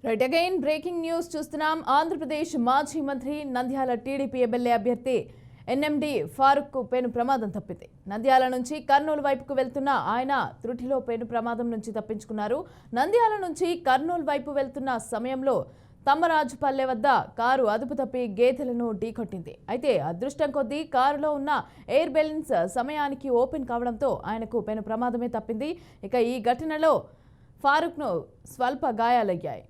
Right again breaking news చూస్తున్నాం. ఆంధ్రప్రదేశ్ మాజీ మంత్రి నంద్యాల టీడీపీ ఎమ్మెల్యే అభ్యర్థి ఎన్ఎండి ఫారూక్ పెను ప్రమాదం తప్పింది. నంద్యాల నుంచి కర్నూలు వైపుకు వెళ్తున్న ఆయన త్రుటిలో పెను ప్రమాదం నుంచి తప్పించుకున్నారు. నంద్యాల నుంచి కర్నూలు వైపు వెళ్తున్న సమయంలో తమ్మరాజుపల్లె వద్ద కారు అదుపు తప్పి గేదెలను ఢీకొట్టింది. అయితే అదృష్టం కొద్దీ కారులో ఉన్న ఎయిర్ బెలూన్స్ సమయానికి ఓపెన్ కావడంతో ఆయనకు పెను ప్రమాదమే తప్పింది. ఇక ఈ ఘటనలో ఫారూక్ను స్వల్ప గాయాలయ్యాయి.